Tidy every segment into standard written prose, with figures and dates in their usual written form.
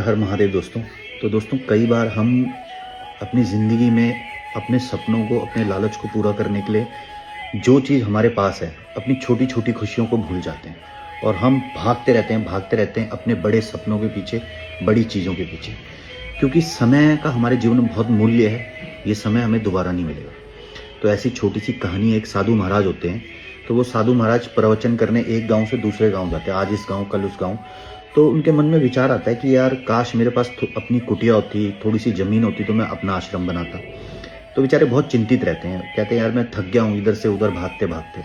हर महादेव दोस्तों। तो दोस्तों, कई बार हम अपनी ज़िंदगी में अपने सपनों को, अपने लालच को पूरा करने के लिए जो चीज़ हमारे पास है, अपनी छोटी छोटी खुशियों को भूल जाते हैं और हम भागते रहते हैं अपने बड़े सपनों के पीछे, बड़ी चीज़ों के पीछे। क्योंकि समय का हमारे जीवन में बहुत मूल्य है, ये समय हमें दोबारा नहीं मिलेगा। तो ऐसी छोटी सी कहानी, एक साधु महाराज होते हैं। तो वो साधु महाराज प्रवचन करने एक गांव से दूसरे गांव जाते हैं, आज इस गांव कल उस गांव। तो उनके मन में विचार आता है कि यार काश मेरे पास अपनी कुटिया होती, थोड़ी सी ज़मीन होती तो मैं अपना आश्रम बनाता। तो बेचारे बहुत चिंतित रहते हैं, कहते हैं यार मैं थक गया हूँ इधर से उधर भागते भागते।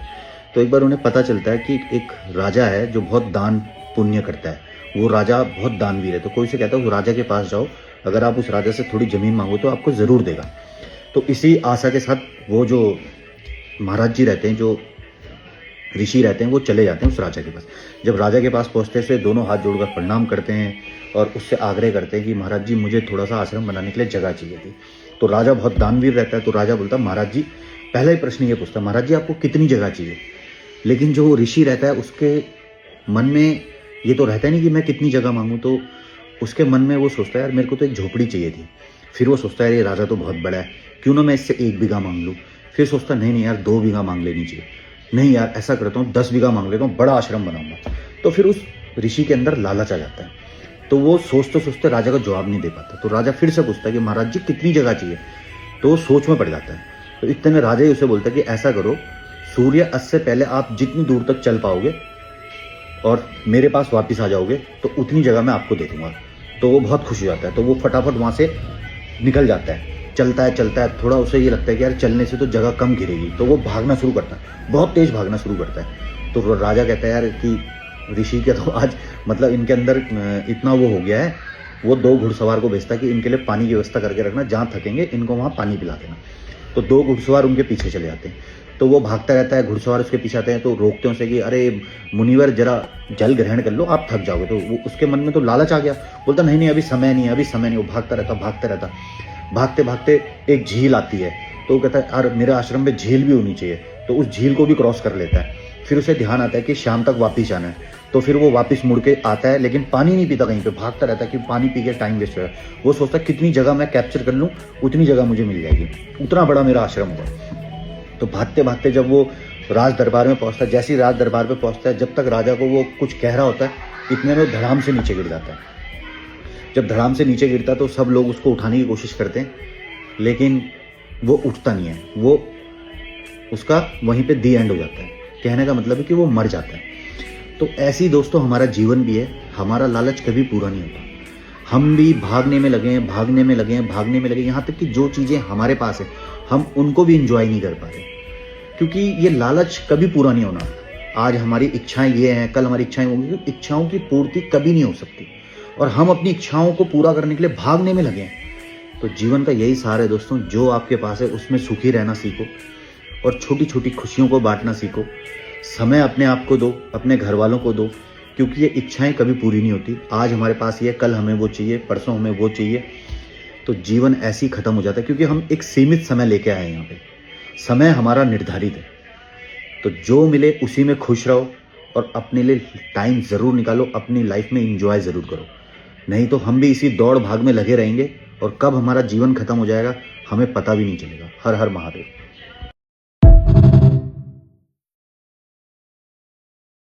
तो एक बार उन्हें पता चलता है कि एक राजा है जो बहुत दान पुण्य करता है, वो राजा बहुत दानवीर है। तो कोई से कहता है वो राजा के पास जाओ, अगर आप उस राजा से थोड़ी ज़मीन मांगो तो आपको ज़रूर देगा। तो इसी आशा के साथ वो जो महाराज जी रहते हैं, जो ऋषि रहते हैं, वो चले जाते हैं उस राजा के पास। जब राजा के पास पहुंचते हैं, दोनों हाथ जोड़कर प्रणाम करते हैं और उससे आग्रह करते हैं कि महाराज जी मुझे थोड़ा सा आश्रम बनाने के लिए जगह चाहिए थी। तो राजा बहुत दानवीर रहता है, तो राजा बोलता है महाराज जी, पहला ही प्रश्न ये पूछता है महाराज जी आपको कितनी जगह चाहिए। लेकिन जो ऋषि रहता है उसके मन में ये तो रहता नहीं कि मैं कितनी जगह मांगूँ, तो उसके मन में वो सोचता है यार मेरे को तो एक झोपड़ी चाहिए थी। फिर वो सोचता है ये राजा तो बहुत बड़ा है, क्यों ना मैं इससे 1 बीघा मांग लूँ। फिर सोचता नहीं यार 2 बीघा मांग लेनी चाहिए। नहीं यार ऐसा करता हूँ 10 बीघा मांग लेता हूँ, बड़ा आश्रम बनाऊंगा। तो फिर उस ऋषि के अंदर लालच आ जाता है, तो वो सोचते सोचते राजा का जवाब नहीं दे पाता। तो राजा फिर से पूछता है कि महाराज जी कितनी जगह चाहिए। तो वो सोच में पड़ जाता है। तो इतने में राजा ही उसे बोलता है कि ऐसा करो, सूर्य अस्त से पहले आप जितनी दूर तक चल पाओगे और मेरे पास वापिस आ जाओगे तो उतनी जगह मैं आपको दे दूंगा। तो वो बहुत खुश हो जाता है, तो वो फटाफट वहाँ से निकल जाता है। थोड़ा उसे ये लगता है कि यार चलने से तो जगह कम घिरेगी, तो वो भागना शुरू करता है, बहुत तेज भागना शुरू करता है। तो राजा कहता है यार कि ऋषि के तो आज मतलब इनके अंदर इतना वो हो गया है। वो 2 घुड़सवार को भेजता है कि इनके लिए पानी की व्यवस्था करके रखना, जहाँ थकेंगे इनको वहाँ पानी पिला देना। तो 2 घुड़सवार उनके पीछे चले जाते हैं। तो वो भागता रहता है, घुड़सवार उसके पीछे आते हैं, तो रोकते हैं उसे कि अरे मुनिवर जरा जल ग्रहण कर लो, आप थक जाओगे। तो वो उसके मन में तो लालच आ गया, बोलता नहीं अभी समय नहीं है। वो भागता रहता। भागते भागते एक झील आती है, तो वो कहता है यार मेरे आश्रम में झील भी होनी चाहिए। तो उस झील को भी क्रॉस कर लेता है। फिर उसे ध्यान आता है कि शाम तक वापस जाना है। तो फिर वो वापस मुड़ के आता है, लेकिन पानी नहीं पीता, कहीं पे भागता रहता है कि पानी पी के टाइम वेस्ट होगा। वो सोचता है कितनी जगह मैं कैप्चर कर लूँ उतनी जगह मुझे मिल जाएगी, उतना बड़ा मेरा आश्रम होगा। तो भागते भागते जब वो राज दरबार में पहुंचता है, जैसे ही राज दरबार पे पहुंचता है, जब तक राजा को वो कुछ कह रहा होता है, इतने में धड़ाम से नीचे गिर जाता है। जब धड़ाम से नीचे गिरता है तो सब लोग उसको उठाने की कोशिश करते हैं, लेकिन वो उठता नहीं है। वो उसका वहीं पे दी एंड हो जाता है। कहने का मतलब है कि वो मर जाता है। तो ऐसी दोस्तों हमारा जीवन भी है, हमारा लालच कभी पूरा नहीं होता। हम भी भागने में लगे हैं, यहाँ तक कि जो चीज़ें हमारे पास है हम उनको भी इंजॉय नहीं कर पा रहे, क्योंकि ये लालच कभी पूरा नहीं होना। आज हमारी इच्छाएं ये हैं, कल हमारी इच्छाएं होंगी। इच्छाओं की पूर्ति कभी नहीं हो सकती और हम अपनी इच्छाओं को पूरा करने के लिए भागने में लगे हैं। तो जीवन का यही सार है दोस्तों, जो आपके पास है उसमें सुखी रहना सीखो और छोटी छोटी खुशियों को बांटना सीखो। समय अपने आप को दो, अपने घर वालों को दो, क्योंकि ये इच्छाएं कभी पूरी नहीं होती। आज हमारे पास ये, कल हमें वो चाहिए, परसों हमें वो चाहिए। तो जीवन ऐसे ही खत्म हो जाता है, क्योंकि हम एक सीमित समय लेके आए हैं यहाँ पे। समय हमारा निर्धारित है, तो जो मिले उसी में खुश रहो और अपने लिए टाइम ज़रूर निकालो, अपनी लाइफ में इंजॉय ज़रूर करो। नहीं तो हम भी इसी दौड़ भाग में लगे रहेंगे और कब हमारा जीवन खत्म हो जाएगा हमें पता भी नहीं चलेगा। हर हर महादेव।